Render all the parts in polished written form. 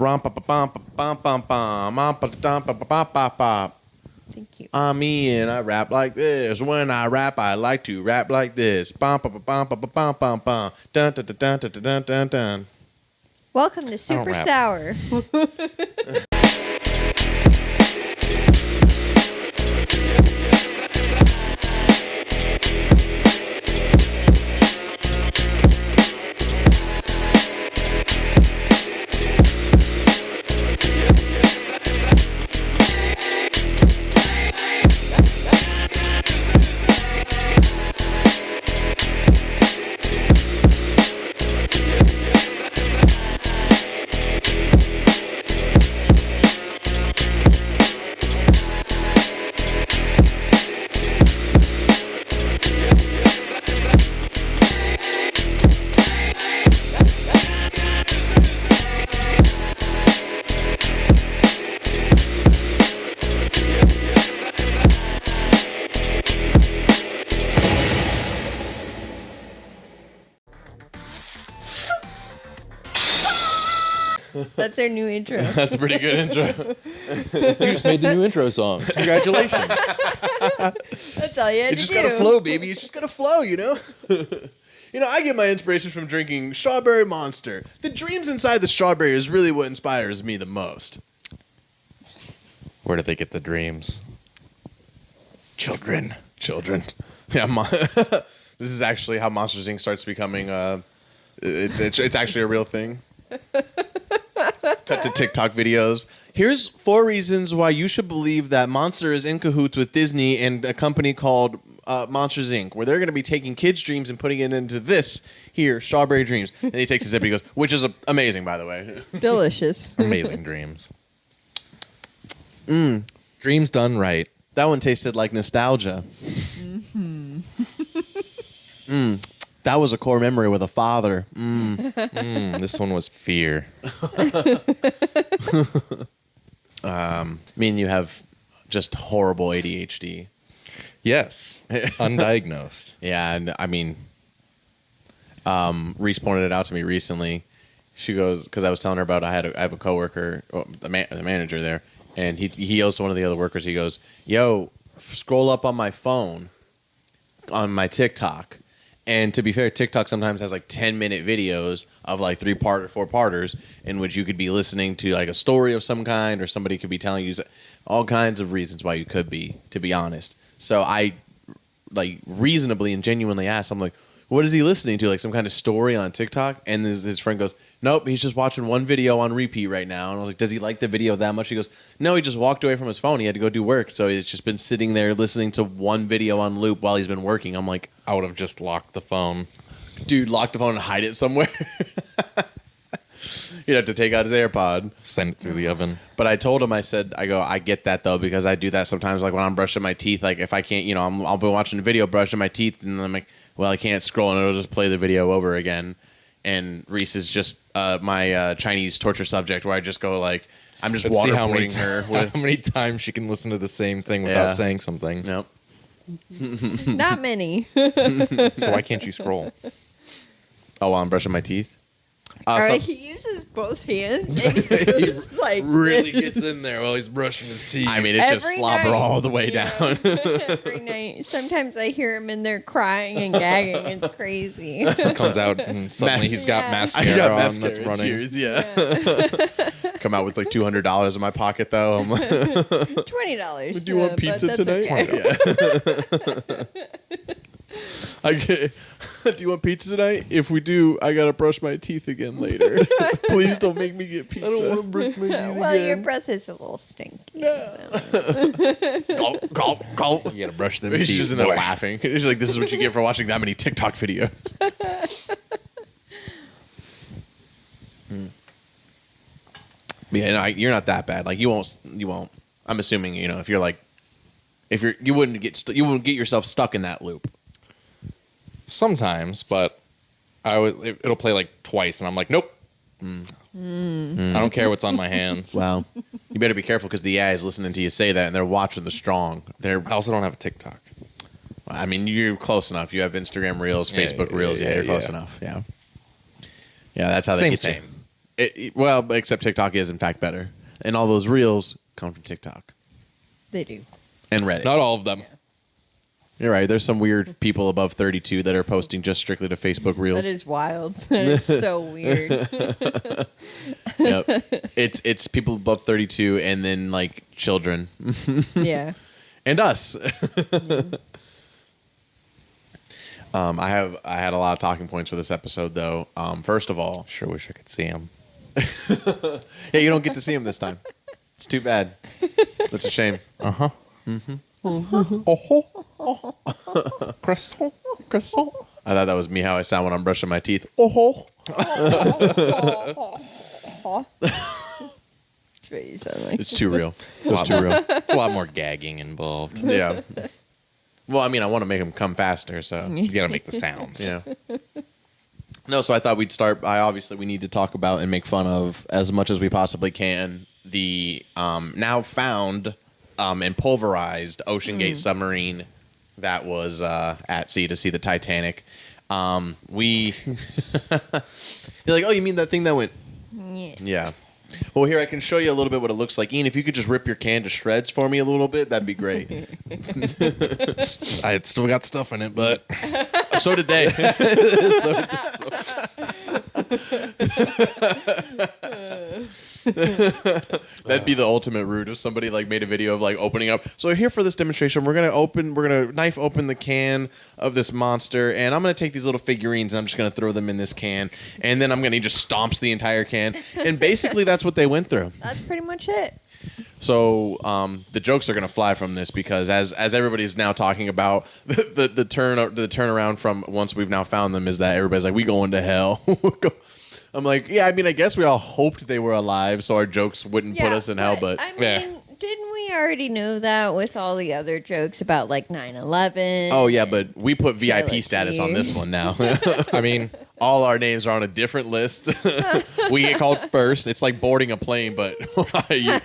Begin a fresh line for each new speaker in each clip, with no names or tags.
Thank you.
I'm me and I rap like this. When I rap, I like to rap like this. Dun, dun, dun, dun, dun, dun, dun, dun.
Welcome to Super Sour. That's our new intro.
That's a pretty good intro.
You just made the new intro song. Congratulations.
That's all you had to do.
It just gotta flow, baby. It's just gotta flow, you know? You know, I get my inspiration from drinking Strawberry Monster. The dreams inside the strawberry is really what inspires me the most.
Where did they get the dreams?
Children. Yeah, this is actually how Monsters Inc. starts becoming, it's actually a real thing. Cut to TikTok videos. Here's 4 reasons why you should believe that Monster is in cahoots with Disney and a company called Monsters Inc., where they're going to be taking kids' dreams and putting it into this here, Strawberry Dreams. And he takes a sip and he goes, which is amazing, by the way.
Delicious.
Amazing dreams. Dreams done right.
That one tasted like nostalgia. That was a core memory with a father.
This one was fear.
Me and you have just horrible ADHD.
Yes. Undiagnosed.
Yeah, and I mean, Reese pointed it out to me recently. She goes, because I was telling her about I have a coworker, the manager there, and he yells to one of the other workers. He goes, "Yo, scroll up on my phone, on my TikTok." And to be fair, TikTok sometimes has like 10-minute videos of like 3-part or 4-parters in which you could be listening to like a story of some kind, or somebody could be telling you all kinds of reasons why you could be, to be honest. So I like reasonably and genuinely asked, I'm like, what is he listening to? Like some kind of story on TikTok? And his friend goes, nope, he's just watching one video on repeat right now. And I was like, does he like the video that much? He goes, no, he just walked away from his phone. He had to go do work. So he's just been sitting there listening to one video on loop while he's been working. I'm like,
I would have just locked the phone.
Dude, lock the phone and hide it somewhere. He'd have to take out his AirPod.
Send it through the oven.
But I told him, I get that though, because I do that sometimes. Like when I'm brushing my teeth, like if I can't, I'll be watching a video, brushing my teeth, and I'm like, well, I can't scroll, and it'll just play the video over again. And Reese is just my Chinese torture subject, where I just go like, I'm just waterboarding her with
how many times she can listen to the same thing without saying something.
Nope.
Not many.
So why can't you scroll?
Oh, while I'm brushing my teeth?
He uses both hands. And he like
really gets in there while he's brushing his teeth.
I mean, it's just slobber all the way down.
Every night. Sometimes I hear him in there crying and gagging. It's crazy.
Comes out and suddenly he's got
I
mascara
got
on
mascara
that's
and
running.
tears, Come out with like $200 in my pocket though. I'm like,
$20.
do you want pizza tonight?
Okay.
Yeah. Do you want pizza tonight? If we do, I gotta brush my teeth again later. Please don't make me get pizza. I don't want to brush my teeth
Well,
again.
your breath is a little stinky.
Gulp, gulp, gulp.
You gotta brush them
He's
teeth.
just in there laughing. He's like, this is what you get for watching that many TikTok videos. Yeah, no, you're not that bad. Like you won't. I'm assuming if you're like, you wouldn't get yourself stuck in that loop.
Sometimes, but it'll play like twice, and I'm like, nope. I don't care what's on my hands.
Wow. You better be careful because the AI is listening to you say that, and they're watching the strong.
I also don't have a TikTok.
I mean, you're close enough. You have Instagram Reels, Facebook Reels. Yeah, you're close enough. Yeah. Yeah, that's how they get you. Well, except TikTok is in fact better, and all those reels come from TikTok
They do.
and Reddit.
Not all of them.
You're right. There's some weird people above 32 that are posting just strictly to Facebook reels.
That is wild. That is so weird.
Yep. It's people above 32 and then like children
Yeah.
and us. I had a lot of talking points for this episode though. First of all,
Sure wish I could see him.
yeah, you don't get to see him this time. It's too bad. That's a shame.
Uh-huh.
Crystal. I thought that was me how I sound when I'm brushing my teeth. Oh.
That's what you sound like.
It's too real.
It's a lot too real. It's a lot more gagging involved.
Yeah. Well, I mean, I want to make them come faster, so
You gotta make the sounds.
yeah. No, so I thought we'd start. We need to talk about and make fun of as much as we possibly can the now found and pulverized OceanGate submarine that was at sea to see the Titanic. You're like, oh, you mean that thing that went?
Yeah.
Yeah. Well, here I can show you a little bit what it looks like. Ian, if you could just rip your can to shreds for me a little bit, that'd be great.
I had still got stuff in it, but
So did they. That'd be the ultimate route if somebody like made a video of like opening up. So here for this demonstration, we're gonna knife open the can of this monster, and I'm gonna take these little figurines and I'm just gonna throw them in this can, and then he just stomps the entire can, and basically that's what they went through.
That's pretty much it.
So the jokes are going to fly from this because as everybody's now talking about the turnaround from once we've now found them is that everybody's like, we going to hell. I'm like, yeah, I mean, I guess we all hoped they were alive so our jokes wouldn't put us in hell, but
I mean,
yeah.
didn't we already know that with all the other jokes about like 9/11?
oh yeah, but we put VIP
Jealousy.
status on this one now.
I mean,
all our names are on a different list. We get called first. It's like boarding a plane, but
What kind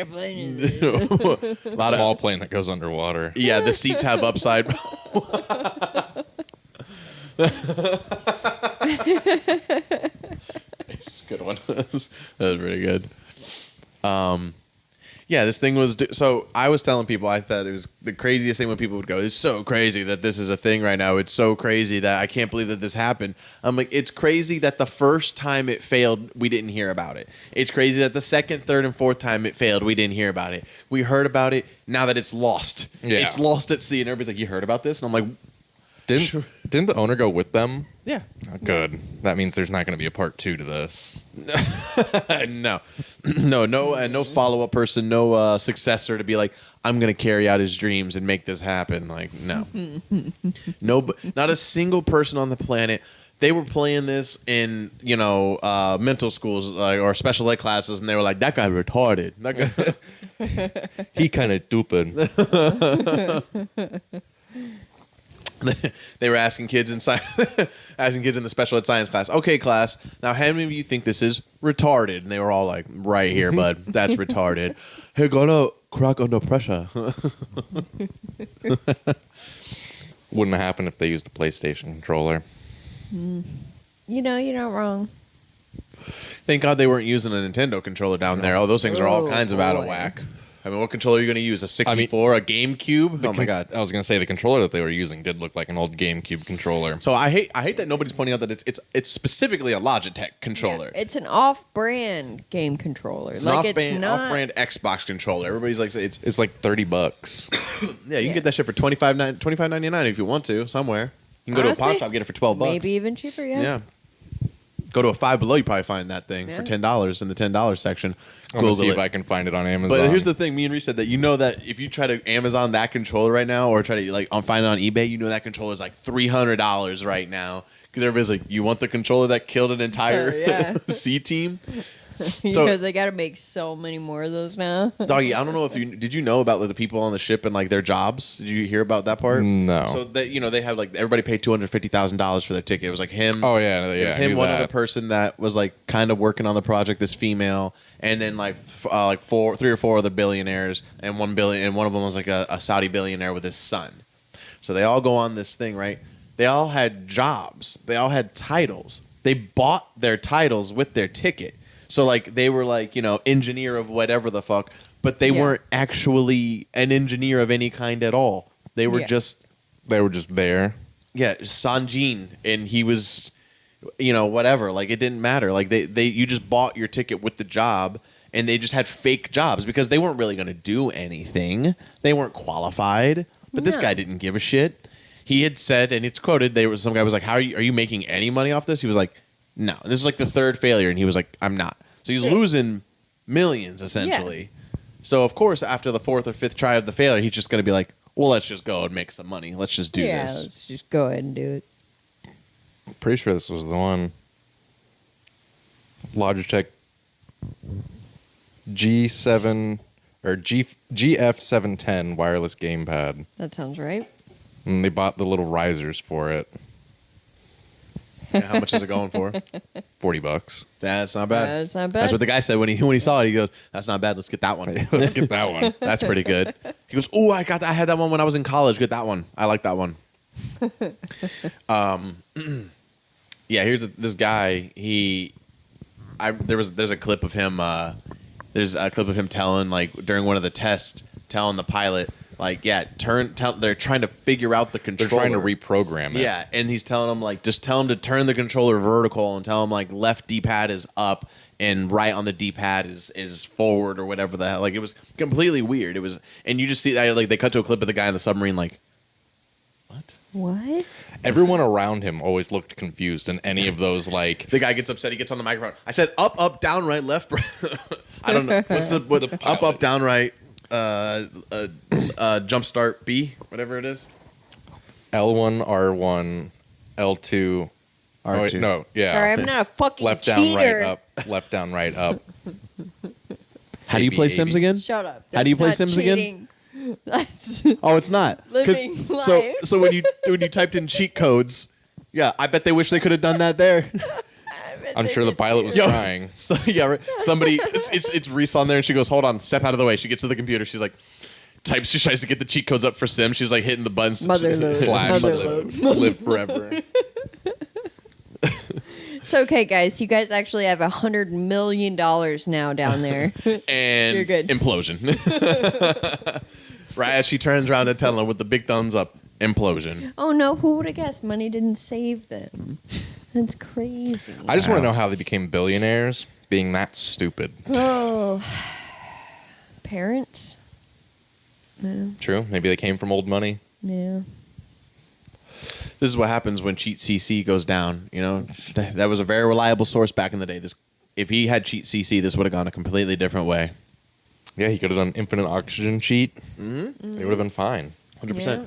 of plane is it?
a lot
small
of
plane that goes underwater.
yeah, the seats have upside. It's a good one. That was really good. Yeah, this thing was... So I was telling people I thought it was the craziest thing when people would go, it's so crazy that this is a thing right now. It's so crazy that I can't believe that this happened. I'm like, it's crazy that the first time it failed, we didn't hear about it. It's crazy that the second, third, and fourth time it failed, we didn't hear about it. We heard about it now that it's lost.
Yeah.
It's lost at sea. And everybody's like, you heard about this? And I'm like...
Didn't the owner go with them?
Yeah.
Oh, good. That means there's not going to be a part 2 to this.
No, no follow-up person, no successor to be like, I'm gonna carry out his dreams and make this happen. Like, no, not a single person on the planet. They were playing this in mental schools or special ed classes, and they were like, that guy retarded. That guy
He kind of stupid.
They were asking kids in the special ed science class. Okay, class. Now, how many of you think this is retarded? And they were all like, "Right here, bud. That's retarded." Hey, gonna crack under pressure.
Wouldn't have happened if they used a PlayStation controller.
You're not wrong.
Thank God they weren't using a Nintendo controller down there. Oh, those things are all
Oh,
kinds of out of
boy.
whack. I mean, what controller are you going to use? A 64, a GameCube? Oh my God!
I was going to say the controller that they were using did look like an old GameCube controller.
So I hate that nobody's pointing out that it's specifically a Logitech controller.
Yeah, it's an off-brand game controller.
It's
like
an
it's not.
off-brand Xbox controller. Everybody's like, it's
like $30.
yeah, you can
Yeah.
get that shit for $25.99 if you want to somewhere. You can go to a pawn
Honestly,
shop, get it for $12.
Maybe even cheaper.
Yeah. Go to a Five Below, you probably find that thing for
Yeah.
$10 in the $10 section.
I'm going to see
Google
if
it.
I can find it on Amazon.
But here's the thing: me and Reese said that that if you try to Amazon that controller right now, or try to find it on eBay, that controller is like $300 right now because everybody's like, "You want the controller that killed an entire
Yeah.
C team?"
because
So-
they got to make so many more of those now.
Doggy, I don't know if did you know about the people on the ship and their jobs? Did you hear about that part?
No.
So that they have everybody paid $250,000 for their ticket. It was him.
Oh, yeah.
It was
I
him,
knew
one
that.
other person that was kind of working on the project, this female, and then three or four other billionaires, and one of them was a Saudi billionaire with his son. So they all go on this thing, right? They all had jobs. They all had titles. They bought their titles with their ticket. So like they were like, engineer of whatever the fuck, but they weren't actually an engineer of any kind at all. They were just
there.
Yeah, Sanjin, and he was, whatever. Like it didn't matter. Like you just bought your ticket with the job, and they just had fake jobs because they weren't really going to do anything. They weren't qualified. But this guy didn't give a shit. He had said, and it's quoted. Some guy was like, "How are you making any money off this?" He was like, "No, this is like the third failure," and he was like, "I'm not." So he's losing millions essentially. Yeah. So of course, after the fourth or fifth try of the failure, he's just going to be like, "Well, let's just go and make some money. Let's just do this."
Yeah, let's just go ahead and do it.
Pretty sure this was the one. Logitech G7 or GF710 wireless gamepad.
That sounds right.
And they bought the little risers for it.
Yeah, how much is it going for?
$40.
That's not bad.
That's not bad.
That's what the guy said when he saw it. He goes, "That's not bad. Let's get that one.
Let's get that one."
That's pretty good." He goes, "Oh, I had that one when I was in college. Get that one. I like that one." Yeah. Here's this guy. There's a clip of him. There's a clip of him telling during one of the tests, telling the pilot. They're trying to figure out the controller.
They're trying to reprogram it.
Yeah, and he's telling them just tell him to turn the controller vertical and tell him left D-pad is up and right on the D-pad is forward or whatever the hell. It was completely weird. It was, and you just see that they cut to a clip of the guy in the submarine what?
What?
Everyone around him always looked confused in any of those
The guy gets upset. He gets on the microphone. I said up, down, right, left, right. I don't know. What's the up, down, right? Jump start B, whatever it is.
L1, R1, L2,
R2.
Oh, wait, no, yeah.
Sorry, I'm not a fucking
Left
cheater.
down, right up. Left down, right up.
How do you play Sims again?
Shut up.
How do you
That's
play
not
Sims again?
cheating. That's
Oh, it's not. 'Cause-
living
So
life.
so when you typed in cheat codes, yeah, I bet they wish they could have done that there.
I'm sure the pilot was
Yo,
trying.
So yeah, right. Somebody it's Reese on there, and she goes, "Hold on, step out of the way." She gets to the computer. She's like, types. She tries to get the cheat codes up for Sim. She's hitting the buttons.
Motherload.
Slash
Motherload.
live forever.
It's okay, guys. You guys actually have $100 million now down there.
And
You're good.
implosion. Right as she turns around to tell him with the big thumbs up, implosion.
Oh no, who would have guessed money didn't save them? That's crazy.
I just want to know how they became billionaires, being that stupid.
Oh, parents? No.
True. Maybe they came from old money.
Yeah.
This is what happens when Cheat CC goes down. That was a very reliable source back in the day. If he had Cheat CC, this would have gone a completely different way.
Yeah, he could have done infinite oxygen cheat.
Mm-hmm.
They would have been fine.
100%.
Yeah.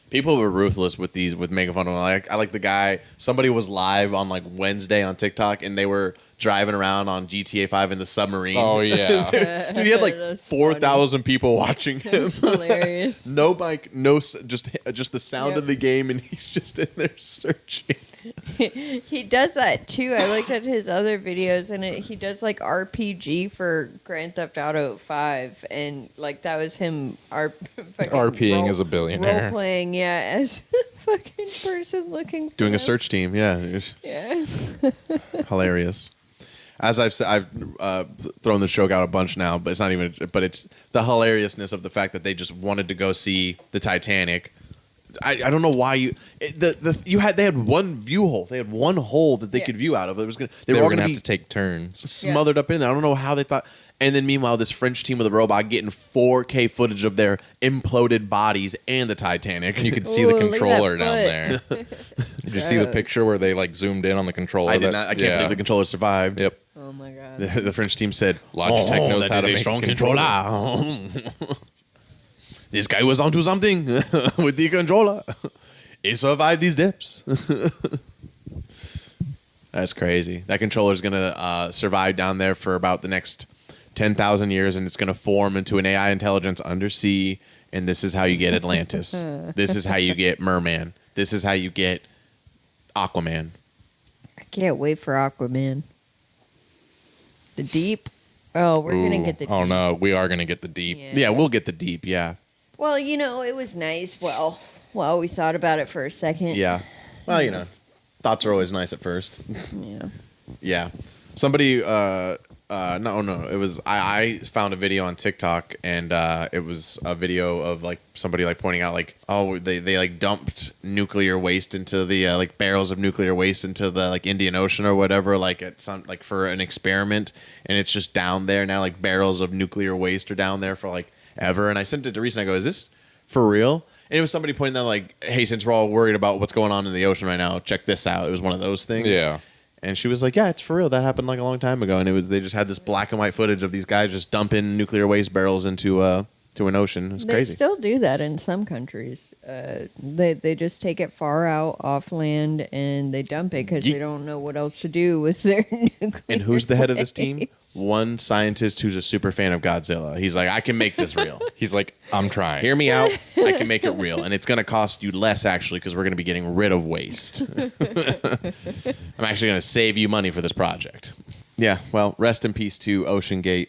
People were ruthless with making fun of him. I like the guy. Somebody was live on Wednesday on TikTok, and they were driving around on GTA 5 in the submarine.
Oh, yeah.
Dude, he had
That's
4,000 people watching him.
That's hilarious.
No mic, just the sound of the game, and he's just in there searching.
He does that too. I looked at his other videos, and he does RPG for Grand Theft Auto 5, and that was him
RPing as a billionaire.
role playing, as a fucking person looking for
Doing a
him.
search team, yeah.
Yeah.
Hilarious. As I've said, I've thrown the joke out a bunch now, but it's not even. But it's the hilariousness of the fact that they just wanted to go see the Titanic. I don't know why they had one view hole. They had one hole that they could view out of. It was
They were
all
going to
gonna
have to take turns.
smothered up in there. I don't know how they thought. And then meanwhile, this French team with a robot getting 4K footage of their imploded bodies and the Titanic.
You could see
Ooh,
the
look at that
controller down
foot.
there. Did you see the picture where they zoomed in on the controller?
I did not. I can't believe the controller survived.
Yep.
Oh my god.
The French team said,
Logitech knows
that
how
is
to
a
make
strong
a
controller. This guy was onto something with the controller. He survived these dips. That's crazy. That controller's going to survive down there for about the next 10,000 years, and it's going to form into an AI intelligence undersea, and this is how you get Atlantis. This is how you get Merman. This is how you get Aquaman.
I can't wait for Aquaman. The deep. Oh, we're gonna get the deep.
Oh no, we are going to get the deep.
Yeah, we'll get the deep, yeah.
Well, it was nice. Well, we thought about it for a second.
Yeah. Well, Thoughts are always nice at first.
Yeah.
Yeah. Somebody no, it was I found a video on TikTok, and it was a video of like somebody like pointing out like, oh, they like dumped nuclear waste into the like barrels of nuclear waste into the like Indian Ocean or whatever, like at some like for an experiment, and it's just down there now, like barrels of nuclear waste are down there for like ever. And I sent it to Reese and I go, is this for real? And it was somebody pointing out like, hey, since we're all worried about what's going on in the ocean right now, check this out. It was one of those things.
Yeah.
And she was like, yeah, it's for real. That happened like a long time ago. And they just had this black and white footage of these guys just dumping nuclear waste barrels into to an ocean. It was crazy.
They still do that in some countries. They just take it far out off land and they dump it because they don't know what else to do with their nuclear
And who's the head of this team?
waste.
One scientist who's a super fan of Godzilla. He's like, I can make this real.
He's like, I'm trying.
Hear me out. I can make it real. And it's going to cost you less, actually, because we're going to be getting rid of waste. I'm actually going to save you money for this project. Yeah, well, rest in peace to OceanGate.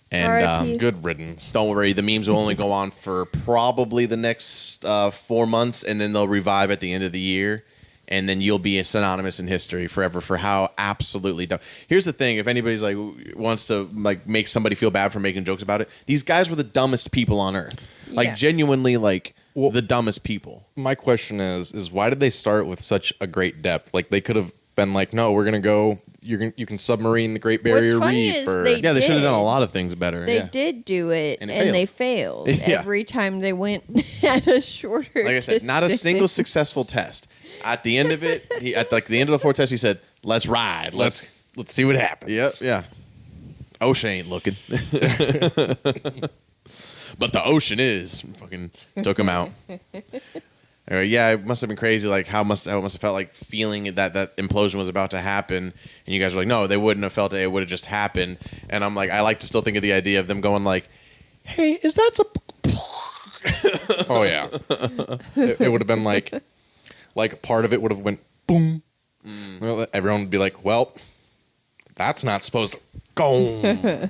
And
R.I.P.
Good riddance.
don't worry, the memes will only go on for probably the next 4 months, and then they'll revive at the end of the year. And then you'll be synonymous in history forever for how absolutely dumb. Here's the thing: if anybody's like wants to like make somebody feel bad for making jokes about it, these guys were the dumbest people on earth. Like
Yeah.
genuinely, like the dumbest people.
My question is why did they start with such a great depth? Like they could have been like, no, we're gonna go. You can submarine the Great Barrier
funny
Reef.
is
Or
they
Yeah, they should have done a
did.
lot of things better.
They
yeah.
did do it,
And
and,
it
they failed
Yeah.
every time they went at a shorter.
Like I said, not a single
distance.
successful test. At the end of it, at like the end of the fourth test, he said, "Let's ride.
let's see what happens.
Yep. Yeah. Ocean ain't looking, but the ocean is. Fucking took him out. Yeah, it must have been crazy. Like how it must have felt like feeling that implosion was about to happen, and you guys were like, "No, they wouldn't have felt it. It would have just happened." And I'm like, I like to still think of the idea of them going like, "Hey, is that a?"
Oh yeah. It would have been like part of it would have went boom. Well, everyone would be like, well, that's not supposed to
go.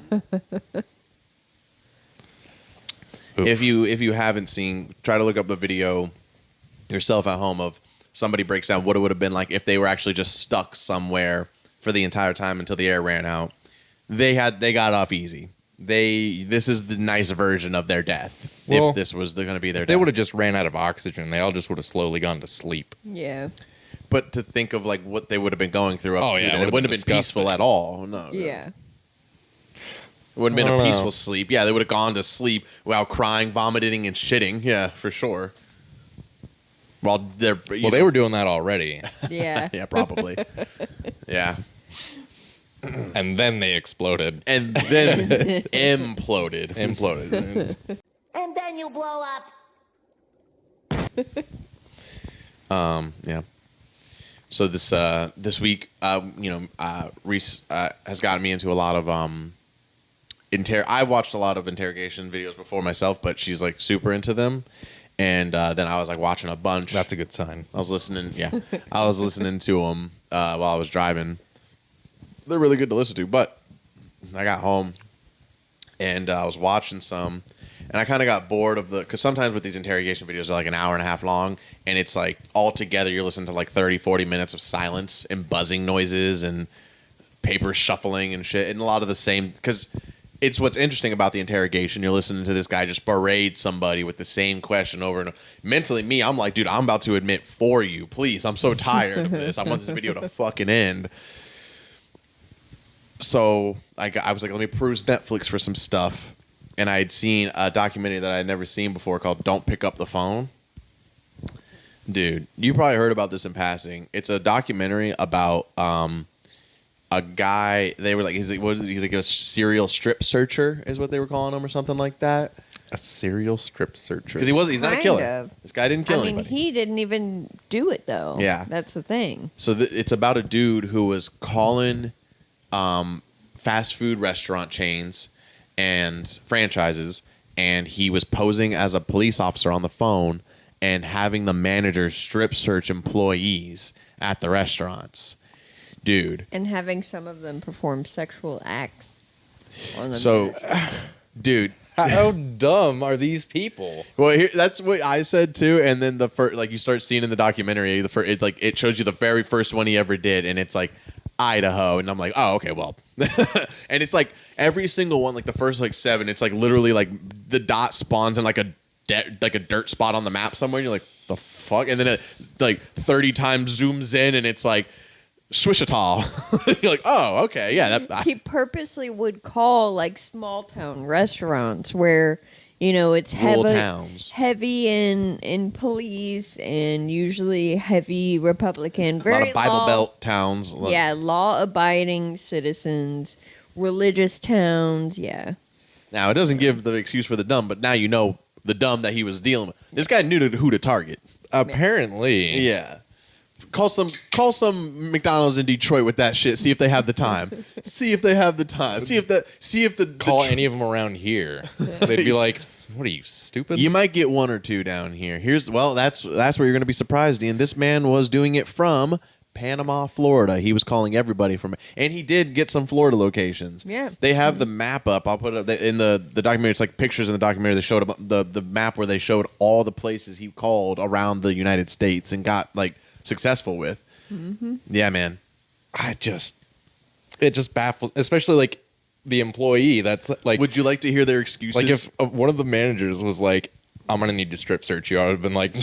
Oof.
If you haven't seen, try to look up the video yourself at home of somebody breaks down what it would have been like if they were actually just stuck somewhere for the entire time until the air ran out. They got off easy. This is the nice version of their death.
Well,
if this was going to be their
they
death.
would have just ran out of oxygen. They all just would have slowly gone to sleep.
Yeah.
But to think of like what they would have been going through up
Oh,
to
yeah,
that,
it
it
would've
wouldn't
been
have been peaceful
disgusting.
at all. No.
Yeah.
It wouldn't have
I
been a
don't know.
peaceful sleep. Yeah, they would have gone to sleep while crying, vomiting, and shitting. Yeah, for sure. While they're
Well, they were doing that already,
Yeah.
yeah, probably. Yeah,
and then they exploded.
and then imploded.
Imploded.
And then you blow up.
Yeah. So this week, Reese has gotten me into a lot of I watched a lot of interrogation videos before myself, but she's like super into them. And then I was like watching a bunch.
That's a good sign.
I was listening. Yeah, I was listening to them while I was driving. They're really good to listen to. But I got home and I was watching some, and I kind of got bored of because sometimes with these interrogation videos they're like an hour and a half long, and it's like all together you're listening to like 30, 40 minutes of silence and buzzing noises and paper shuffling and shit, and a lot of the same because. It's what's interesting about the interrogation. You're listening to this guy just berate somebody with the same question over and over. Mentally, I'm like, dude, I'm about to admit for you. Please, I'm so tired of this. I want this video to fucking end. So I was like, let me peruse Netflix for some stuff. And I had seen a documentary that I had never seen before called Don't Pick Up the Phone. Dude, you probably heard about this in passing. It's a documentary about... a guy, they were like, he's like a serial strip searcher, is what they were calling him, or something like that.
A serial strip searcher.
Because he's not a
Kind
killer.
of.
This guy didn't kill
I mean,
anybody.
he didn't even do it though.
Yeah.
That's the thing.
So it's about a dude who was calling fast food restaurant chains and franchises, and he was posing as a police officer on the phone and having the managers strip search employees at the restaurants. Dude.
And having some of them perform sexual acts on them.
So, dude,
How dumb are these people?
Well, that's what I said too. And then the first, like you start seeing in the documentary, it shows you the very first one he ever did, and it's like Idaho, and I'm like, oh, okay, well, and it's like every single one, like the first like 7, it's like literally like the dot spawns in like a dirt spot on the map somewhere, and you're like, the fuck, and then it like 30 times zooms in, and it's like Swishatall. You're like, oh, okay, yeah.
He purposely would call like small town restaurants where, it's
Rural towns.
heavy in police and usually heavy Republican.
A lot of Bible Belt towns.
Yeah, law-abiding citizens, religious towns. Yeah.
Now it doesn't give the excuse for the dumb, but now you know the dumb that he was dealing with. This guy knew who to target.
Apparently.
Yeah. Call some McDonald's in Detroit with that shit. See if they have the time. See if the
Call any of them around here. They'd be like, what are you, stupid?
You might get 1 or 2 down here. That's where you're going to be surprised, Ian. This man was doing it from Panama, Florida. He was calling everybody from, and he did get some Florida locations.
Yeah.
They have the map up. I'll put it up in the documentary. It's like pictures in the documentary. They showed up the map where they showed all the places he called around the United States and got like successful with. Mm-hmm. Yeah, man.
It just baffles, especially like the employee. That's like,
would you like to hear their excuses?
like if one of the managers was like, I'm gonna need to strip search you, I would have been like,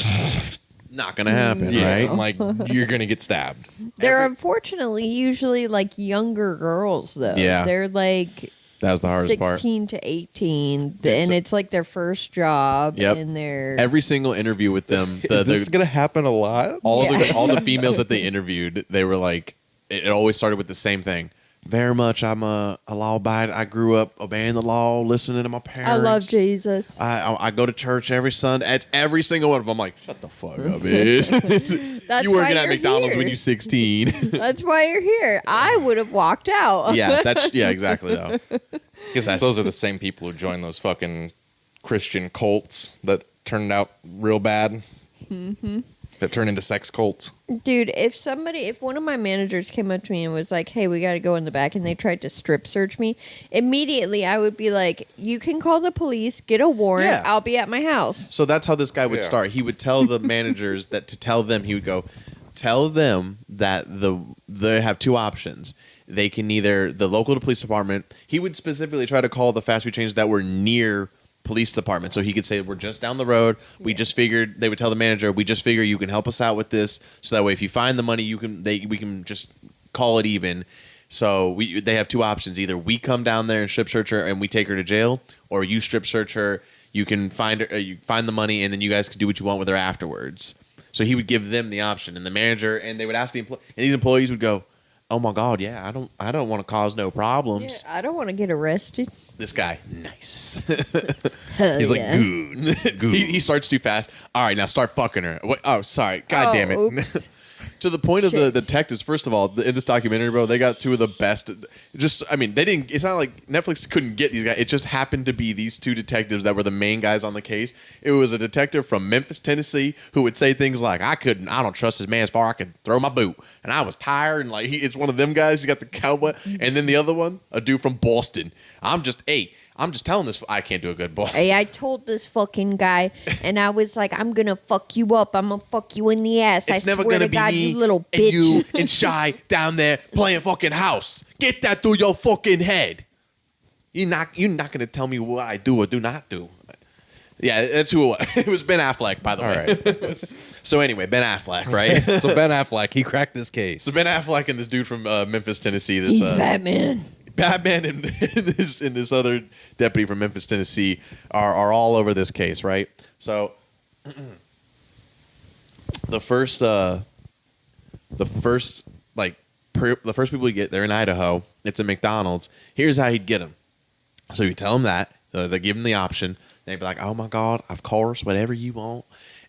not gonna happen,
yeah,
right?
I'm like, you're gonna get stabbed.
They're unfortunately usually like younger girls though.
Yeah.
They're like
That was the hardest part.
16 to 18,
Yeah,
and
so-
it's like their first job.
Yep.
And they're
Every single interview with them,
Is this gonna happen a lot?
all
Yeah.
all the females that they interviewed, they were like, it always started with the same thing. Very much, I'm a law-abiding. I grew up obeying the law, listening to my parents.
I love Jesus.
I go to church every Sunday. It's every single one of them. I'm like, shut the fuck up, bitch.
That's
You working
why
at
you're
McDonald's
here.
when you're 16.
That's why you're here. I would have walked out.
Yeah, exactly though.
Because those are the same people who join those fucking Christian cults that turned out real bad. Mm-hmm. That turned into sex cults.
Dude, if one of my managers came up to me and was like, hey, we got to go in the back, and they tried to strip search me, immediately I would be like, you can call the police, get a warrant,
Yeah.
I'll be at my house.
So that's how this guy would
Yeah.
start. He would tell the managers he would go, tell them that they have 2 options. They can either the local police department. He would specifically try to call the fast food chains that were near police department, so he could say, we're just down the road. We just figured. They would tell the manager, we just figure you can help us out with this, so that way if you find the money, we can just call it even. So they have 2 options: either we come down there and strip search her and we take her to jail, or you strip search her, you can find her, you find the money, and then you guys can do what you want with her afterwards. So he would give them the option, and the manager, and they would ask and these employees would go, oh my God, yeah, I don't want to cause no problems.
Yeah, I don't want to get arrested.
This guy, nice.
Hell
He's
yeah.
like, good.
he starts too fast. All right, now start fucking her. What? Oh, sorry. God
Oh,
damn it.
oops.
To the point of the
Shit.
detectives, first of all, in this documentary, bro, they got 2 of the best. They didn't. It's not like Netflix couldn't get these guys. It just happened to be these 2 detectives that were the main guys on the case. It was a detective from Memphis, Tennessee, who would say things like, I don't trust this man as far I could throw my boot. And I was tired. And like, it's one of them guys. You got the cowboy. And then the other one, a dude from Boston. I'm just telling this. I can't do a good boss.
Hey, I told this fucking guy, and I was like, I'm going to fuck you up. I'm going to fuck you in the ass.
It's
I
never
swear
gonna
to
be
God,
me
you little
and
bitch.
you and Shy down there playing fucking house. Get that through your fucking head. You're not gonna tell me what I do or do not do. Yeah, that's who it was. It was Ben Affleck, by the
All
way.
right.
So anyway, Ben Affleck, right?
So Ben Affleck, he cracked this case.
So Ben Affleck and this dude from Memphis, Tennessee. This
He's Batman.
Batman and this other deputy from Memphis, Tennessee are all over this case, right? So the first people we get, they're in Idaho. It's a McDonald's. Here's how he'd get them. So you tell them that they give him the option. They'd be like, "Oh my God, of course, whatever you want,"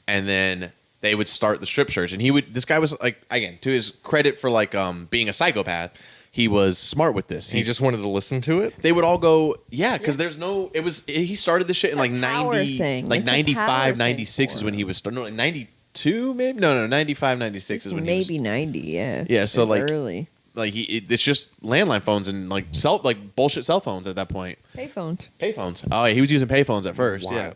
and then they would start the strip search. And this guy was like, again, to his credit for like being a psychopath, he was smart with this.
He just wanted to listen to it.
They would all go, yeah, because he started this shit in like
It's a power
90,
thing.
like
It's a power
95,
thing
96
for
is when
him.
he was starting. No, like 92 maybe? No, 95, 96 is when he was.
Maybe 90, yeah.
Yeah, so
It's
like
early.
like it's just landline phones and like bullshit cell phones at that point.
Payphones.
Payphones. Oh, yeah, he was using payphones at first.
Wild.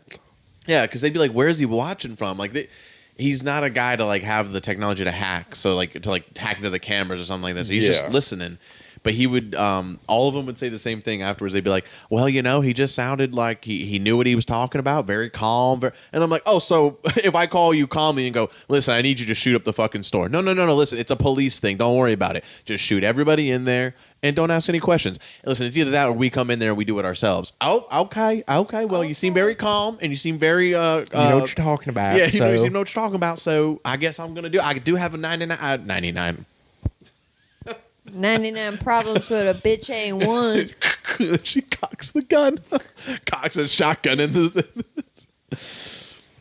Yeah, because they'd be like, "Where is he watching from?" Like, he's not a guy to like have the technology to hack. So like to like hack into the cameras or something like that. So he's just listening. But he would, all of them would say the same thing afterwards. They'd be like, "Well, he just sounded like he knew what he was talking about, very calm." And I'm like, "Oh, so if I call you calmly and go, listen, I need you to shoot up the fucking store. No, listen, it's a police thing. Don't worry about it. Just shoot everybody in there and don't ask any questions. Listen, it's either that or we come in there and we do it ourselves." "Oh, okay. Well, you seem very calm and you seem very,
you know what you're talking about.
Yeah, you know
so.
what you're talking about. So I guess I'm gonna do. I do have a 99.
99 problems with a bitch ain't one.
She cocks the gun. Cocks a shotgun in the.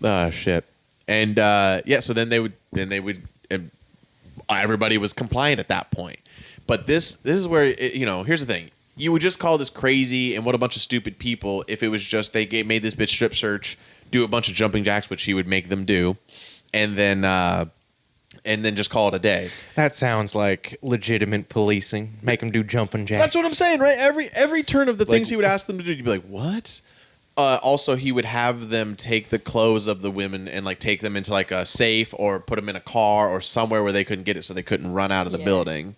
Oh shit. And so then they would and everybody was compliant at that point. But this is where here's the thing. You would just call this crazy and what a bunch of stupid people if it was just made this bitch strip search, do a bunch of jumping jacks, which he would make them do, and then just call it a day.
That sounds like legitimate policing. Make them do jumping jacks.
That's what I'm saying, right? Every turn of the things he would ask them to do, you'd be like, "What?" Also, he would have them take the clothes of the women and like take them into like a safe or put them in a car or somewhere where they couldn't get it, so they couldn't run out of the building.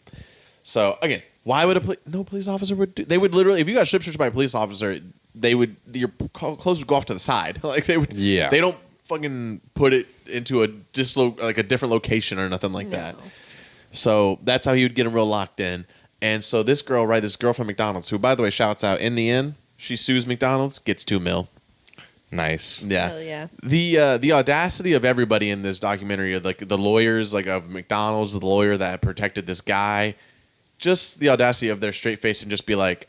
So again, why would no police officer would do? They would literally, if you got strip searched by a police officer, your clothes would go off to the side. Like they would. Yeah. They don't fucking put it into a different location or nothing like that. So that's how he would get them real locked in. And so this girl from McDonald's, who by the way shouts out in the end, she sues McDonald's, gets $2 million.
Nice.
Yeah. Hell yeah.
The audacity of everybody in this documentary, like the lawyers, like of McDonald's, the lawyer that protected this guy, just the audacity of their straight face and just be like,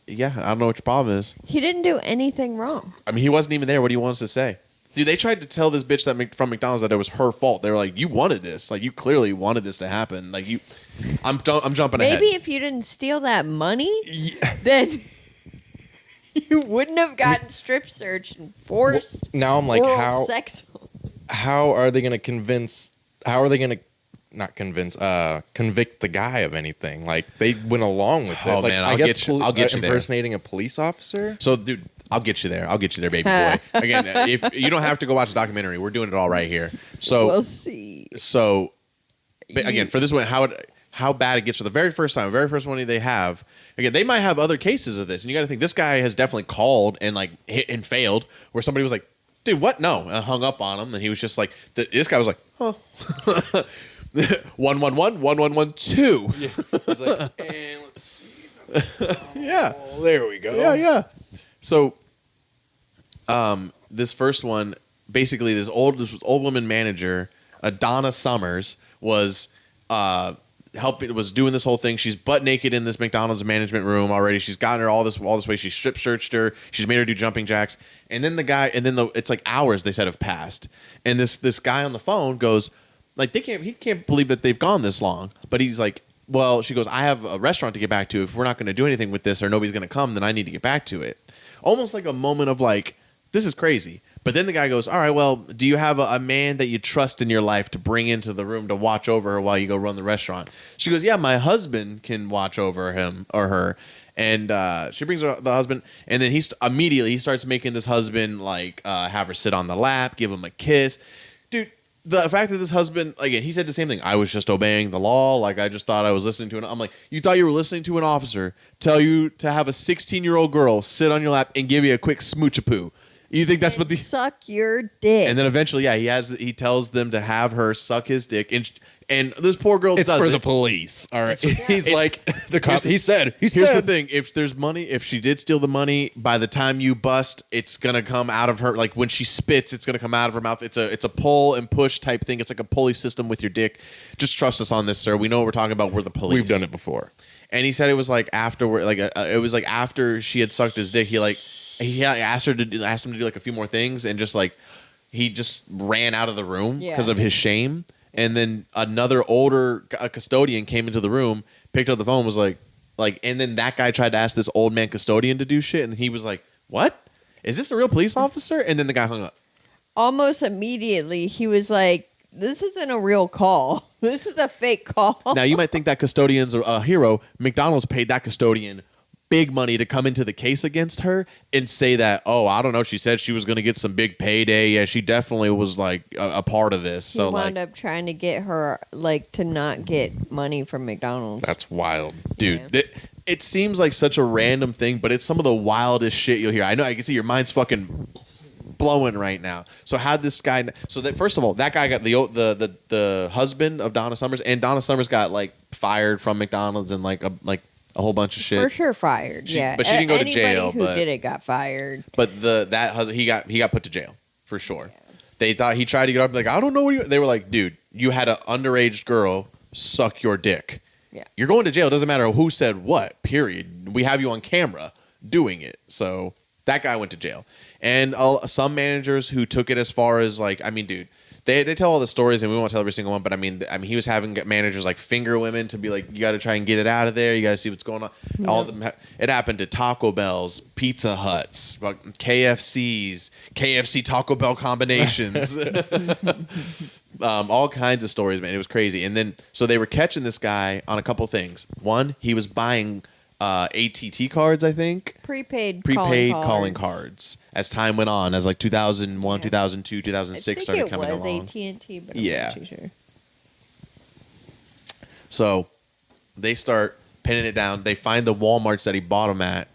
"Yeah, I don't know what your problem is."
He didn't do anything wrong.
I mean, he wasn't even there. What do you want us to say? Dude, they tried to tell this bitch from McDonald's that it was her fault. They were like, "You wanted this. Like, you clearly wanted this to happen. Like, I'm jumping ahead."
Maybe if you didn't steal that money, then you wouldn't have gotten strip searched and forced.
Well, now I'm like,
oral sex.
How are they going to convince? How are they going to not convince? Convict the guy of anything? Like they went along with it.
Oh
like,
man,
I'll get you
impersonating
a police officer.
So, dude, I'll get you there. Baby boy. Again, if you don't have to go watch the documentary, we're doing it all right here. So
we'll see.
So, again, for this one, how bad it gets for the very first one they have. Again, they might have other cases of this, and you got to think this guy has definitely called and like hit and failed, where somebody was like, "Dude, what? No," and hung up on him, and he was just like, this guy was like, "Oh, 111, 1112."
Yeah. He's like, and let's see.
Yeah,
there we go.
Yeah. So, this first one, basically, this old woman manager, Donna Summers, was doing this whole thing. She's butt naked in this McDonald's management room already. She's gotten her all this way. She strip searched her. She's made her do jumping jacks. And then it's like hours they said have passed. And this guy on the phone goes, like, he can't believe that they've gone this long. But he's like, well, she goes, "I have a restaurant to get back to. If we're not going to do anything with this or nobody's going to come, then I need to get back to it." Almost like a moment of like, this is crazy. But then the guy goes, "All right, well, do you have a man that you trust in your life to bring into the room to watch over her while you go run the restaurant?" She goes, "Yeah, my husband can watch over him or her." And she brings the husband, and then he starts making this husband like have her sit on the lap, give him a kiss. Dude, the fact that this husband, again, he said the same thing. "I was just obeying the law. Like, I just thought I was listening to I'm like, you thought you were listening to an officer tell you to have a 16-year-old girl sit on your lap and give you a quick smooch-a-poo. You think that's what the
suck your dick?"
And then eventually, yeah, he tells them to have her suck his dick, and this poor girl does it.
It's for the police. All right. He's like the cop. Here's
the thing: if there's money, if she did steal the money, by the time you bust, it's gonna come out of her. Like when she spits, it's gonna come out of her mouth. It's a pull and push type thing. It's like a pulley system with your dick. Just trust us on this, sir. We know what we're talking about. We're the police.
We've done it before.
And he said it was like afterward, like it was like after she had sucked his dick. He asked him to do like a few more things, and just like he just ran out of the room because of his shame. And then another older custodian came into the room, picked up the phone, was like, and then that guy tried to ask this old man custodian to do shit, and he was like, "What? Is this a real police officer?" And then the guy hung up.
Almost immediately, he was like, this isn't a real call. This is a fake call.
Now, you might think that custodian's a hero. McDonald's paid that custodian big money to come into the case against her and say that, oh, I don't know, she said she was going to get some big payday. Yeah, she definitely was like a part of this.
He
So
wound
like,
up trying to get her like to not get money from McDonald's.
That's wild.
dude,
Yeah.
it seems like such a random thing, but it's some of the wildest shit you'll hear. I know, I can see your mind's fucking blowing right now. So how this guy? So that first of all, that guy got the husband of Donna Summers, and Donna Summers got like fired from McDonald's and like a whole bunch of shit.
For sure fired.
But she didn't go to
Anybody
jail.
who
But
did it got fired.
But that husband, he got put to jail for sure. They thought he tried to get up. Like, I don't know what you. They were like, dude, you had an underage girl suck your dick.
Yeah.
You're going to jail. It doesn't matter who said what. Period. We have you on camera doing it. So that guy went to jail. And some managers who took it as far as like, I mean, dude, they tell all the stories, and we won't tell every single one. But I mean, he was having managers like finger women to be like, you got to try and get it out of there. You got to see what's going on.
Yeah.
All of them. It happened to Taco Bell's, Pizza Huts, KFC's, KFC Taco Bell combinations. All kinds of stories, man. It was crazy. And then so they were catching this guy on a couple things. One, he was buying ATT cards, I think.
Prepaid
Calling cards as time went on, as like 2001,
Yeah.
2002, 2006 started coming along.
I think it was AT&T, but I'm
Yeah.
not too sure.
So they start pinning it down. They find the Walmarts that he bought them at,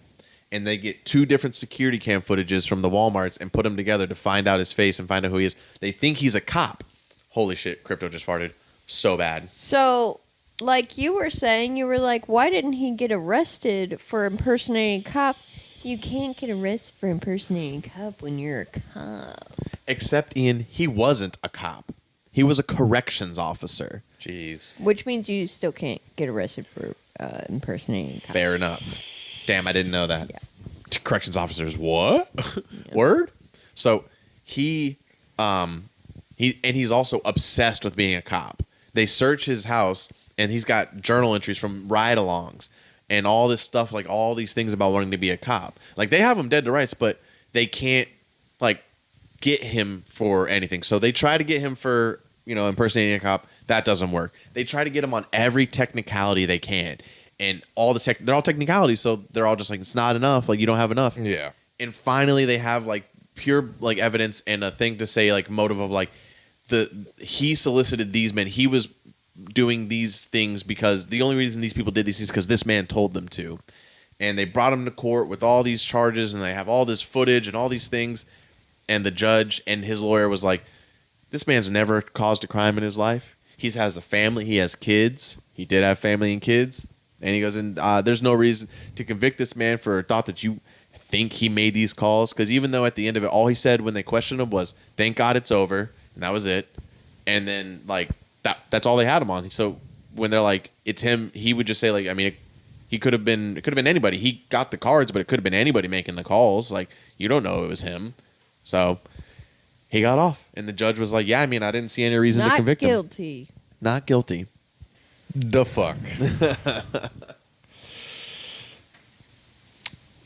and they get 2 different security cam footages from the Walmarts and put them together to find out his face and find out who he is. They think he's a cop. Holy shit, Crypto just farted. So bad.
So, like you were saying, you were like, why didn't he get arrested for impersonating a cop? You can't get arrested for impersonating a cop when you're a cop.
Except, Ian, he wasn't a cop. He was a corrections officer.
Jeez.
Which means you still can't get arrested for impersonating a cop.
Fair enough. Damn, I didn't know that.
Yeah.
Corrections officers, what? Word? So he's also obsessed with being a cop. They search his house, and he's got journal entries from ride-alongs and all this stuff, like all these things about wanting to be a cop. Like, they have him dead to rights, but they can't like get him for anything. So they try to get him for, impersonating a cop. That doesn't work. They try to get him on every technicality they can. And all they're all technicalities, so they're all just like, it's not enough. Like, you don't have enough.
Yeah.
And finally, they have like pure like evidence and a thing to say, like motive of like he solicited these men. He was doing these things because the only reason these people did these things because this man told them to. And they brought him to court with all these charges, and they have all this footage and all these things. And the judge and his lawyer was like, this man's never caused a crime in his life. He has a family. He has kids. He did have family and kids. And he goes, and there's no reason to convict this man for a thought that you think he made these calls. Because even though at the end of it, all he said when they questioned him was, thank God it's over. And that was it. And then, like, that's all they had him on. So when they're like, it's him, he would just say, like, I mean, it could have been anybody. He got the cards, but it could have been anybody making the calls. Like, you don't know it was him. So he got off. And the judge was like, yeah, I mean, I didn't see any reason to convict him.
Not guilty.
Not guilty.
The fuck.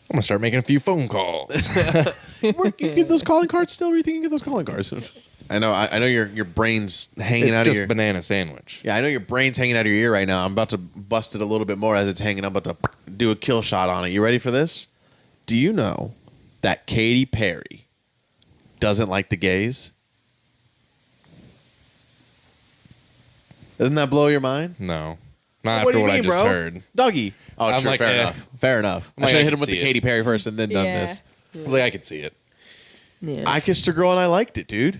I'm gonna start making a few phone calls.
You get those calling cards still? Or you think you get those calling cards? I know your brain's hanging
It's
out of
just
your
banana sandwich.
Yeah, I know your brain's hanging out of your ear right now. I'm about to bust it a little bit more as it's hanging. I'm about to do a kill shot on it. You ready for this? Do you know that Katy Perry doesn't like the gays? Doesn't that blow your mind?
No, not
What do
after
you
what I
mean,
just
bro?
heard.
Doggy. Oh,
I'm
sure,
like,
fair
eh.
enough. Fair enough.
I'm
I
like,
should
I
have hit
can
him with the
see it.
Katy Perry first and then done
Yeah.
this.
I was like, I could see it.
Yeah.
I kissed a girl and I liked it, dude.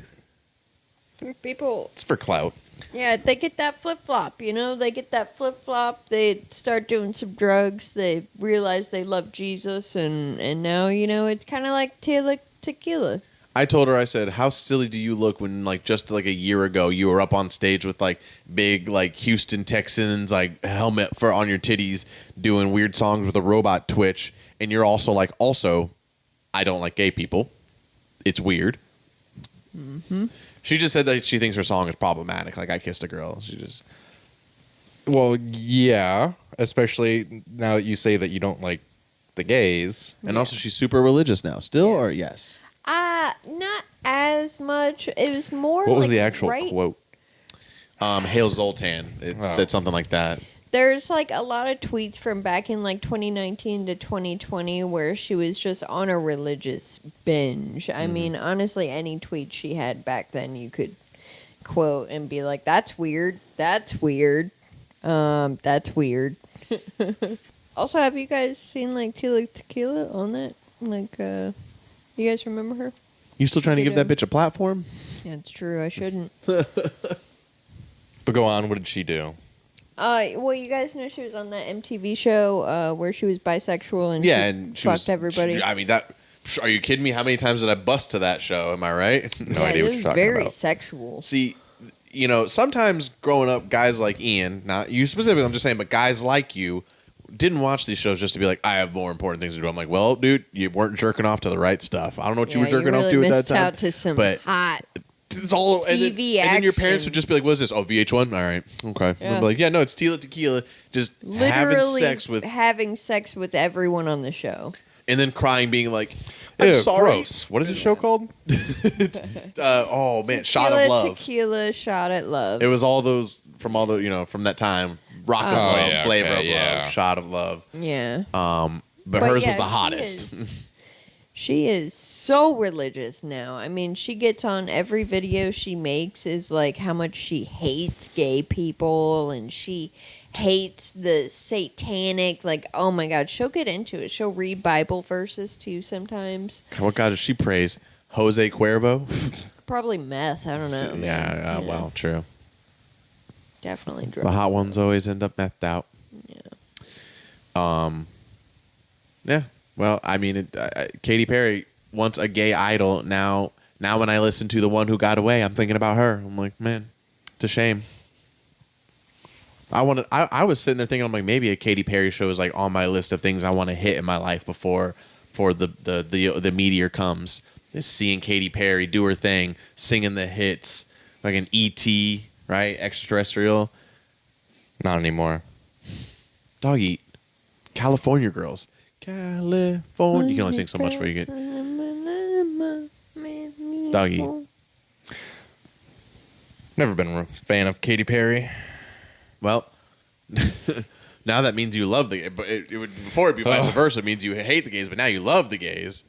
People,
It's for clout.
yeah, they get that flip-flop, They get that flip-flop. They start doing some drugs. They realize they love Jesus, and now, it's kind of like tequila.
I told her, I said, how silly do you look when, like, just like a year ago, you were up on stage with, like, big, like, Houston Texans, like, helmet for on your titties, doing weird songs with a robot Twitch, and you're also like, I don't like gay people. It's weird. Mm-hmm. She just said that she thinks her song is problematic. Like, I kissed a girl. She just...
Well, yeah, especially now that you say that you don't like the gays.
And also, she's super religious now. Still, or yes?
Not as much. It was more
What was
like
the actual
right,
quote?
Hail Zoltan. It said something like that.
There's like a lot of tweets from back in like 2019 to 2020 where she was just on a religious binge. I mean, honestly, any tweet she had back then you could quote and be like, "That's weird. That's weird. That's weird." Also, have you guys seen like Tila Tequila on that? Like, you guys remember her?
You still trying to give that bitch a platform?
Yeah, it's true. I shouldn't.
But go on. What did she do?
Well, you guys know she was on that MTV show where she was bisexual and
And she
fucked
was,
everybody.
I mean, that. Are you kidding me? How many times did I bust to that show? Am I right?
No
yeah,
idea
it
what
was
you're talking
very
about.
sexual.
See, sometimes growing up, guys like Ian, not you specifically, I'm just saying, but guys like you didn't watch these shows just to be like, I have more important things to do. I'm like, well, dude, you weren't jerking off to the right stuff. I don't know what you were jerking off to at that
missed
time.
out to some
but
hot.
it's all and then,
TV
and then your parents
action.
would just be like, "What's this? Oh, VH1. All right, okay."
Yeah.
I'd be like, "Yeah, no, it's Tila Tequila, just
Literally
having sex with,
everyone on the show.
and then crying, being like, I'm
Ew,
sorry."
gross. What is this show called?
Oh man, Shot of Love.
Tequila, shot at love.
It was all those from all the from that time. Rock of
Oh,
Love,
yeah,
Flavor
okay,
of
yeah.
Love, Shot of Love.
Yeah.
But hers
yeah,
was the
she
hottest.
She is so religious now. I mean, she gets on every video she makes is like how much she hates gay people and she hates the satanic. Like, oh my God, she'll get into it. She'll read Bible verses too sometimes.
What God does she praise? Jose Cuervo?
Probably meth. I don't know. man.
Yeah,
You know,
well, true.
definitely drugs.
The hot ones always end up methed out.
Yeah.
Yeah. Well, I mean, Katy Perry, once a gay idol, now when I listen to The One Who Got Away, I'm thinking about her. I'm like, man, it's a shame. I was sitting there thinking, I'm like, maybe a Katy Perry show is like on my list of things I want to hit in my life before the meteor comes. Just seeing Katy Perry do her thing, singing the hits, like an E.T., right? Extraterrestrial.
Not anymore.
Dog eat. California Girls. California. You can only sing so much before you get. Dog eat.
Never been a fan of Katy Perry.
Well, now that means you love the. But it would before it'd be vice versa. It means you hate the gays, but now you love the gays.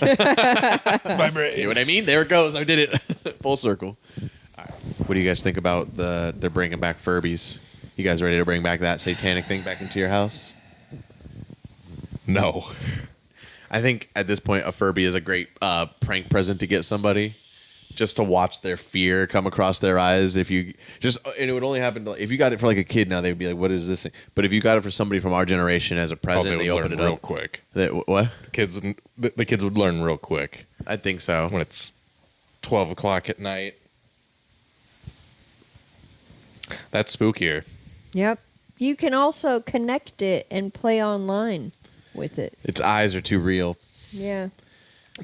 My brain.
See what I mean? There it goes. I did it. Full circle. All right. What do you guys think about they're bringing back Furbies? You guys ready to bring back that satanic thing back into your house?
No.
I think at this point a Furby is a great prank present to get somebody, just to watch their fear come across their eyes. If you and it would only happen if you got it for like a kid now, they'd be like, "What is this thing?" But if you got it for somebody from our generation as a present, they open it
real
up
quick.
What?
The kids would learn real quick
I think so.
when it's 12 o'clock at night. That's spookier.
Yep. You can also connect it and play online with it.
Its eyes are too real.
Yeah.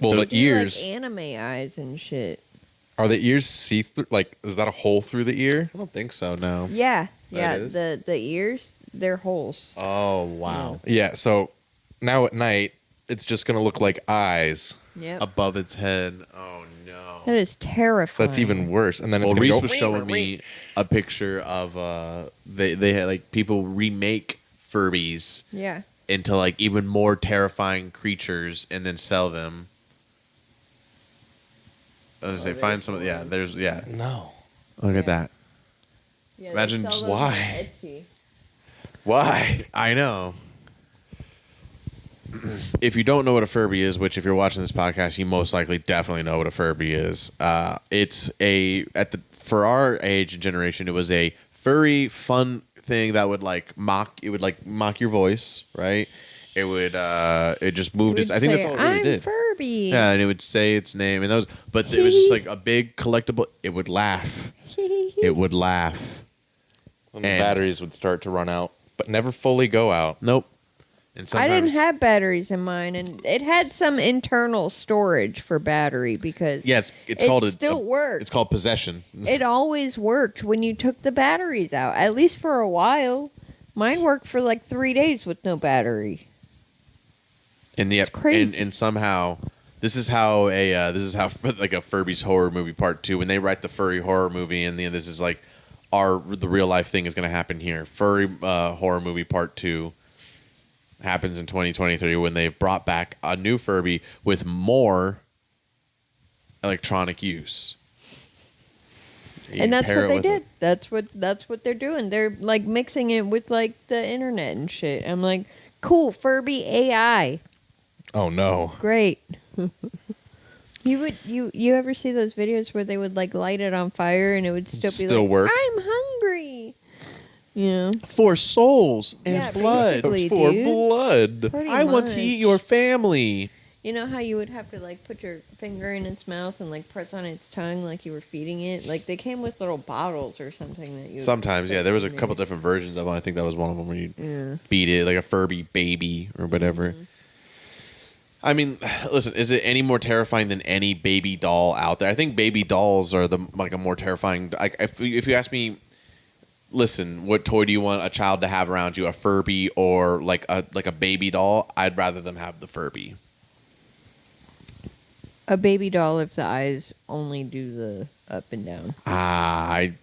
Well,
They
the
do,
ears
like anime eyes and shit.
are the ears see through? Like, is that a hole through the ear?
I don't think so. No.
Yeah.
That
Yeah.
is?
The ears, they're holes.
Oh wow.
Yeah. So now at night, it's just gonna look like eyes.
Yep.
Above its head. Oh no.
That is terrifying.
That's even worse. And then it's
Well,
gonna
Reese
go.
was showing me a picture of they had like people remake Furbies
Yeah.
into like even more terrifying creatures and then sell them. As they find some, there's
No.
Look at that.
Yeah,
Imagine
they
just
sell those
why.
on Etsy.
Why?
I know. If you don't know what a Furby is, which if you're watching this podcast, you most likely definitely know what a Furby is. It's for our age and generation, it was a furry fun thing that would mock your voice, right? It would it just moved its.
We'd
I think that's
say,
all it really
I'm
did.
Furby.
Yeah, and it would say its name, and but it was just like a big collectible. It would laugh. It would laugh.
And the
And-
batteries would start to run out, but never fully go out.
Nope. And
I didn't
sometimes-
have batteries in mine, and it had some internal storage for battery because
Yeah, it's
it
called
still worked.
It's called possession.
It always worked when you took the batteries out, at least for a while. Mine worked for like 3 days with no battery.
And yet,
crazy.
and somehow This is how like a Furby's horror movie part 2, when they write the furry horror movie, and this is like the real life thing is going to happen here. Furry horror movie part 2 happens in 2023 when they've brought back a new Furby with more electronic use. You
And that's
pair
what
it
they
with
did.
it.
That's what they're doing. They're like mixing it with like the internet and shit. I'm like, cool, Furby AI.
Oh no.
Great. You ever see those videos where they would like light it on fire and it would still be like,
work.
I'm hungry. Yeah.
For souls and
Yeah,
blood.
basically.
For
Dude.
blood.
Pretty
I want to
much.
eat your family.
You know how you would have to like put your finger in its mouth and like press on its tongue like you were feeding it? Like they came with little bottles or something that you.
Sometimes, yeah. There was a
put in
couple
there.
different versions of them. I think that was one of them where you
Yeah.
feed it like a Furby baby or whatever. I mean, listen, is it any more terrifying than any baby doll out there? I think baby dolls are a more terrifying. Like if you ask me, listen, what toy do you want a child to have around you? A Furby or like a baby doll? I'd rather them have the Furby.
A baby doll if the eyes only do the up and down.
I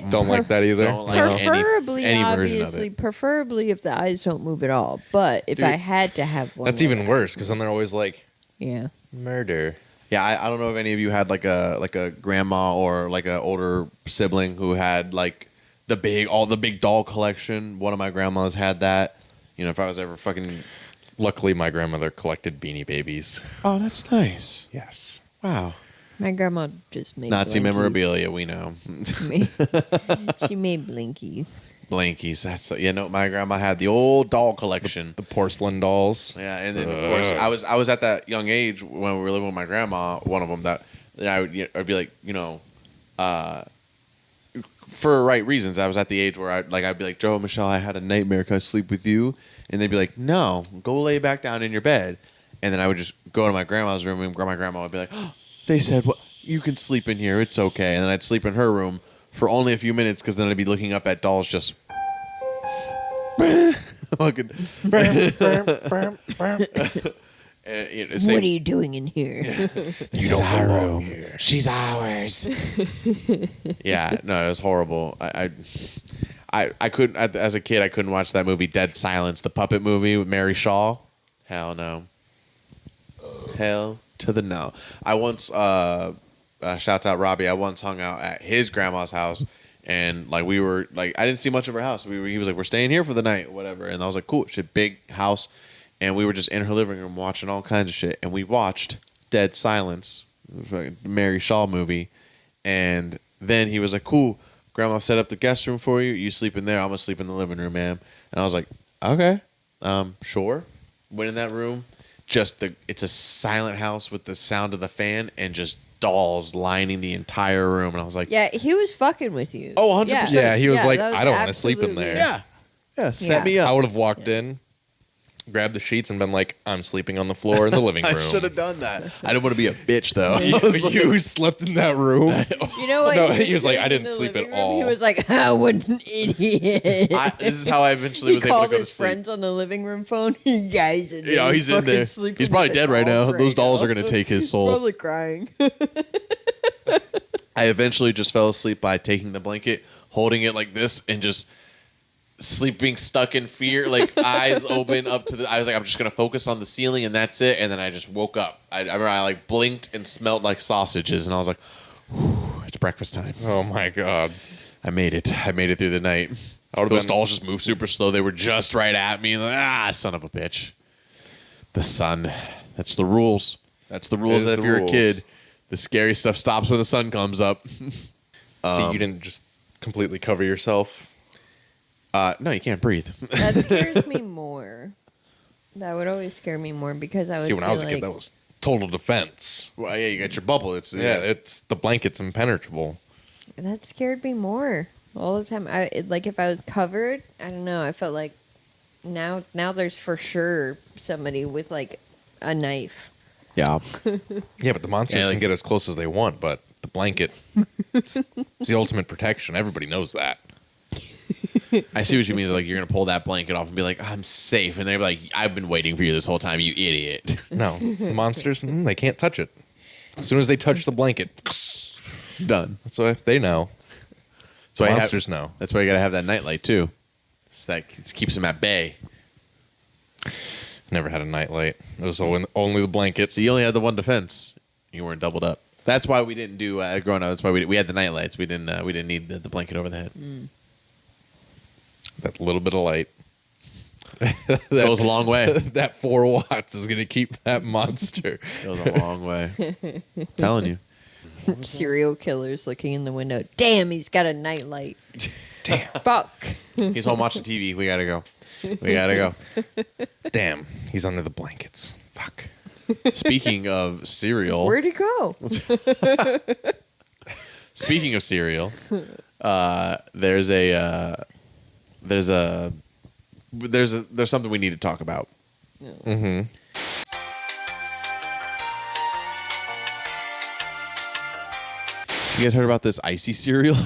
Don't like that either.
Don't like any-
Preferably,
any version of
obviously,
it.
preferably if the eyes don't move at all. But if
Dude,
I had to have one,
That's
where
even
the
worse
eyes
because then they're always like
move- Yeah.
murder.
Yeah, I don't know if any of you had like a grandma or like an older sibling who had like all the big doll collection. One of my grandmas had that. You know, if I was ever fucking.
Luckily, my grandmother collected Beanie Babies.
Oh, that's nice.
Yes.
Wow.
My grandma just made
Nazi
blinkies.
memorabilia, we know.
She made blinkies.
Blankies. That's my grandma had the old doll collection.
The porcelain dolls.
Yeah, and then of course I was at that young age when we were living with my grandma. One of them that I'd be like, for right reasons. I was at the age where I'd be like, Joe, Michelle, I had a nightmare. Can I sleep with you? And they'd be like, no, go lay back down in your bed. And then I would just go to my grandma's room, and my grandma would be like, oh, they said, well, you can sleep in here. It's okay. And then I'd sleep in her room for only a few minutes because then I'd be looking up at dolls just. Fucking. And,
What are you doing in here?
This is our room. She's ours. Yeah, no, it was horrible. I couldn't, as a kid, I couldn't watch that movie, Dead Silence, the puppet movie with Mary Shaw. Hell no. Hell to the no. I once, shouts out Robbie, I once hung out at his grandma's house, and like we were, like, I didn't see much of her house. He was like, we're staying here for the night, whatever. And I was like, cool, it's a big house. And we were just in her living room watching all kinds of shit. And we watched Dead Silence, the Mary Shaw movie. And then he was like, cool, Grandma set up the guest room for you. You sleep in there. I'm going to sleep in the living room, ma'am. And I was like, okay, sure. Went in that room. It's a silent house with the sound of the fan and just dolls lining the entire room. And I was like,
Yeah, he was fucking with you.
Oh, 100%.
Yeah, he was like,
that
I don't want to sleep in there.
yeah. Yeah, set me
I
up.
would have walked in, grabbed the sheets, and been like, I'm sleeping on the floor in the living room.
I should have done that. I didn't want to be a bitch, though.
You slept in that room?
You know what?
No, he was like, I didn't
in the
sleep at
living room,
all.
He was like, what an idiot.
This is how I eventually
He
was able to
called
go to
his
sleep.
friends on the living room phone. You guys are
Yeah, he's in
fucking
there.
sleeping
He's probably
with the
dead right now.
dolls
Those dolls
now.
are going to take his
He's
soul.
probably crying.
I eventually just fell asleep by taking the blanket, holding it like this, and just sleeping stuck in fear, like eyes open up to the. I was like, I'm just gonna focus on the ceiling, and that's it. And then I just woke up. I remember I like blinked and smelled like sausages, and I was like, whew, it's breakfast time.
Oh my god.
I made it. I made it through the night.
would've
Those
been-
dolls just moved super slow. They were just right at me. Like, son of a bitch. The sun. That's the rules. That's the rules.
is
That if
the
you're
rules.
a kid, the scary stuff stops when the sun comes up.
So you didn't just completely cover yourself?
No, you can't breathe.
That scares me more. That would always scare me more because I would
See, when I
feel
was a kid,
like-
that was total defense.
Well, yeah, you got your bubble. It's
Yeah, it's the blanket's impenetrable.
That scared me more all the time. Like if I was covered, I don't know. I felt like now there's for sure somebody with like a knife.
yeah.
Yeah, but the monsters
Yeah, like-
can get as close as they want, but the blanket, it's the ultimate protection. Everybody knows that.
I see what you mean. Like, you're going to pull that blanket off and be like, I'm safe. And they're like, I've been waiting for you this whole time, you idiot.
No, the monsters, they can't touch it. As soon as they touch the blanket,
Done.
that's why they know.
That's why
Monsters know.
That's why you got to have that nightlight, too. It keeps them at bay.
Never had a nightlight. It was only the blanket.
So you only had the one defense. You weren't doubled up. That's why we didn't do growing up. That's why we had the night lights. We didn't need the blanket over the head.
That little bit of light.
That goes a long way.
That 4 watts is going to keep that monster.
It goes a long way. Telling you.
Serial killers looking in the window. Damn, he's got a nightlight. Damn. Fuck.
He's home watching TV. We gotta go. We gotta go.
Damn, he's under the blankets. Fuck.
Speaking of cereal.
Where'd he go?
Speaking of cereal, there's something we need to talk about.
Mm-hmm.
You guys heard about this icy cereal?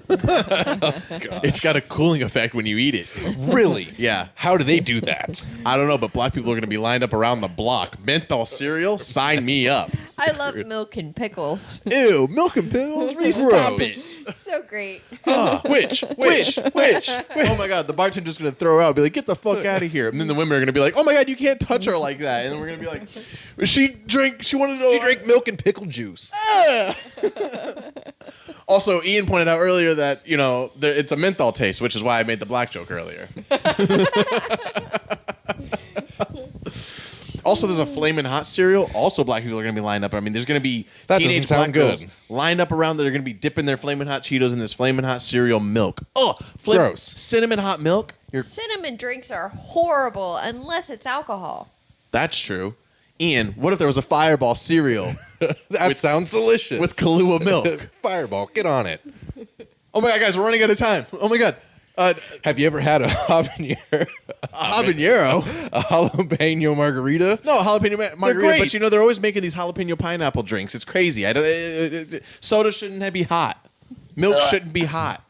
It's got a cooling effect when you eat it.
Really?
Yeah.
How do they do that?
I don't know, but black people are going to be lined up around the block. Menthol cereal? Sign me up.
I love milk and pickles.
Ew, milk and pickles? Reese, stop it.
So great.
Which? Oh my God, the bartender's going to throw her out and be like, get the fuck out of here. And then the women are going to be like, oh my God, you can't touch her like that. And then we're going to be like, she wanted to.
She drank milk and pickle juice.
Also, Ian pointed out earlier that, it's a menthol taste, which is why I made the black joke earlier. Also, there's a Flamin' Hot cereal. Also, black people are going to be lined up. I mean, there's going to be
That
teenage
doesn't sound
black girls
good.
lined up around that are going to be dipping their Flamin' Hot Cheetos in this Flamin' Hot cereal milk. Oh,
Gross.
Cinnamon hot milk?
Cinnamon drinks are horrible unless it's alcohol.
That's true. Ian, what if there was a Fireball cereal
That sounds delicious.
with Kahlua milk?
Fireball, get on it.
Oh my God, guys, we're running out of time. Oh my God.
Have you ever had a habanero?
Habanero?
A jalapeno margarita?
No, jalapeno margarita,
great.
but they're always making these jalapeno pineapple drinks. It's crazy. Soda shouldn't be hot. Milk shouldn't be hot.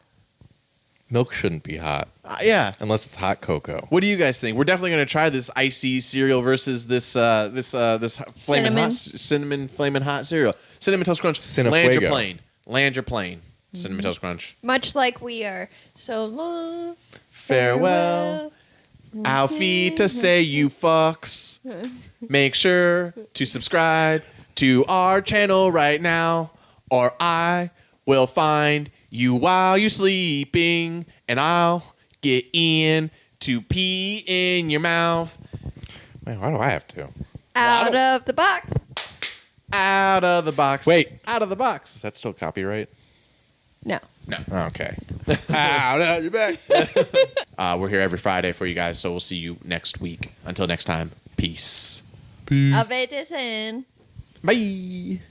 Milk shouldn't be hot.
Yeah.
Unless it's hot cocoa.
What do you guys think? We're definitely going to try this icy cereal versus this flamin' hot cinnamon flamin' hot cereal. Cinnamon Toast Crunch. Land your
Cinefuego.
plane. Land your plane. Cinnamon Toast Crunch.
Much like we are. So long.
Farewell. Auf to say you fucks. Make sure to subscribe to our channel right now, or I will find you while you're sleeping, and I'll get in to pee in your mouth.
Man, why do I have to?
Out of the box.
Out of the box.
Wait.
Out of the box.
Is that still copyright?
No.
No.
Okay. Out, you're back.
We're here every Friday for you guys, so we'll see you next week. Until next time, peace.
Of it is in.
Bye.